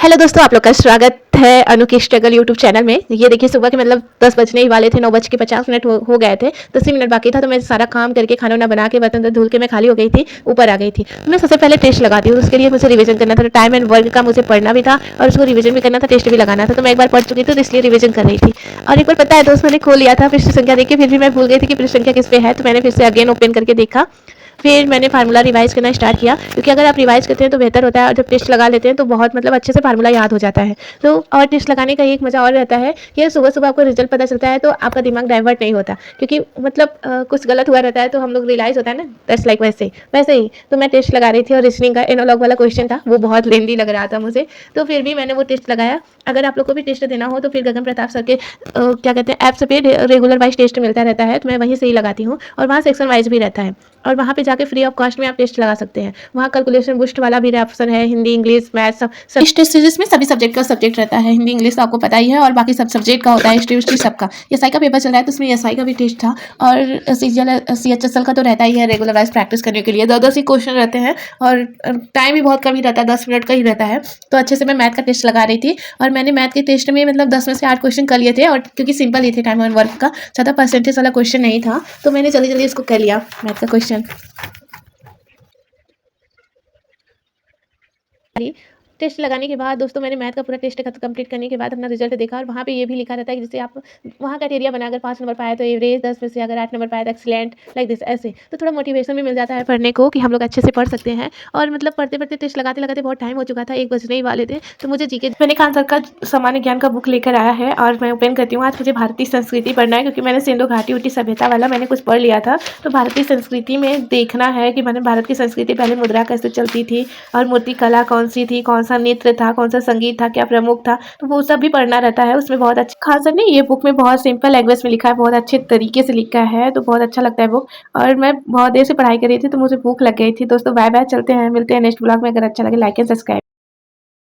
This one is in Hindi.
हेलो दोस्तों, आप लोग का स्वागत है अनु की स्ट्रगल यूट्यूब चैनल में। ये देखिए, सुबह के मतलब 10 बजने ही वाले थे, 9:50 हो गए थे। 10 ही मिनट बाकी था, तो मैं सारा काम करके खाना वाना बना के बर्तन धुल के मैं खाली हो गई थी, ऊपर आ गई थी। तो मैं सबसे पहले टेस्ट लगाती हूँ, उसके लिए मुझे रिवीजन करना था। तो टाइम एंड वर्क का मुझे पढ़ना भी था और उसको रिवीजन भी करना था, टेस्ट भी लगाना था। तो मैं एक बार पढ़ चुकी थी, तो इसलिए रिवीजन कर रही थी। और एक बार पता है दोस्त, मैंने खोल लिया था पृष्ठ संख्या देख के, फिर भी मैं भूल गई थी कि पृष्ठ संख्या किस पे है। तो मैंने फिर से अगेन ओपन करके देखा, फिर मैंने फार्मूला रिवाइज करना स्टार्ट किया, क्योंकि अगर आप रिवाइज करते हैं तो बेहतर होता है, और जब टेस्ट लगा लेते हैं तो बहुत मतलब अच्छे से फार्मूला याद हो जाता है। तो और टेस्ट लगाने का एक मज़ा और रहता है कि सुबह सुबह आपको रिजल्ट पता चलता है, तो आपका दिमाग डाइवर्ट नहीं होता, क्योंकि मतलब कुछ गलत हुआ रहता है तो हम लोग रियलाइज़ होता है ना, दैट्स लाइक वैसे ही तो मैं टेस्ट लगा रही थी, और रीजनिंग का एनालॉग वाला क्वेश्चन था, वो बहुत लेंदी लग रहा था मुझे। तो फिर भी मैंने वो टेस्ट लगाया। अगर आप लोग को भी टेस्ट देना हो तो फिर गगन प्रताप सर के क्या कहते हैं ऐप्स पे रेगुलर वाइज टेस्ट मिलता रहता है, तो मैं वहीं से ही लगाती हूँ, और वहाँ सेक्शन वाइज भी रहता है, और वहाँ पे जाके फ्री ऑफ कॉस्ट में आप टेस्ट लगा सकते हैं। वहाँ कैलकुलेशन बूस्ट वाला भी ऑप्शन है, हिंदी इंग्लिश मैथ सब इस टेस्ट सीरीज में सभी सब्जेक्ट का सब्जेक्ट रहता है। हिंदी इंग्लिश तो आपको पता ही है, और बाकी सब सब्जेक्ट का होता है, हिस्ट्री सबका। एसआई का पेपर चल रहा है तो उसमें एसआई का भी टेस्ट था, और सीएचएसएल का तो रहता ही है रेगुलर वाइज प्रैक्टिस करने के लिए। 10-10 ही क्वेश्चन रहते हैं, और टाइम भी बहुत कम ही रहता है, 10 मिनट का ही रहता है। तो अच्छे से मैं मैथ का टेस्ट लगा रही थी, और मैंने मैथ के टेस्ट में मतलब 10 में से 8 क्वेश्चन कर लिए थे, और क्योंकि सिंपल ही थे, टाइम और वर्क का ज़्यादा परसेंटेज वाला क्वेश्चन नहीं था, तो मैंने जल्दी जल्दी उसको कर लिया मैथ का क्वेश्चन। टेस्ट लगाने के बाद दोस्तों, मैंने मैथ का पूरा टेस्ट कंप्लीट करने के बाद अपना रिजल्ट देखा, और वहाँ पे ये भी लिखा रहता है कि जैसे आप वहाँ क्राइटेरिया बना, अगर 5 नंबर पाए तो एवरेज, 10 में से अगर 8 नंबर पाए तो एक्सीलेंट, लाइक दिस ऐसे। तो थोड़ा मोटिवेशन भी मिल जाता है पढ़ने को, कि हम लोग अच्छे से पढ़ सकते हैं। और मतलब पढ़ते पढ़ते टेस्ट लगाते लगाते बहुत टाइम हो चुका था, 1 बजने ही वाले थे। तो मुझे जीके मैंने खान सर का सामान्य ज्ञान का बुक लेकर आया है, और मैं ओपन करती हूँ। आज मुझे भारतीय संस्कृति पढ़ना है, क्योंकि मैंने सिंधु घाटी उटी सभ्यता वाला मैंने कुछ पढ़ लिया था। तो भारतीय संस्कृति में देखना है कि मैंने भारत की संस्कृति पहले मुद्रा कैसे चलती थी, और मूर्ति कला कौन सी थी, कौन सा नृत्य था, कौन सा संगीत था, क्या प्रमुख था, तो वो सब भी पढ़ना रहता है। उसमें बहुत अच्छा खान सर ने ये बुक में बहुत सिंपल लैंग्वेज में लिखा है, बहुत अच्छे तरीके से लिखा है, तो बहुत अच्छा लगता है बुक। और मैं बहुत देर से पढ़ाई कर रही थी, तो मुझे भूख लग गई थी। दोस्तों बाय बाय, चलते हैं, मिलते हैं नेक्स्ट ब्लॉग में। अगर अच्छा लगे लाइक एंड सब्सक्राइब।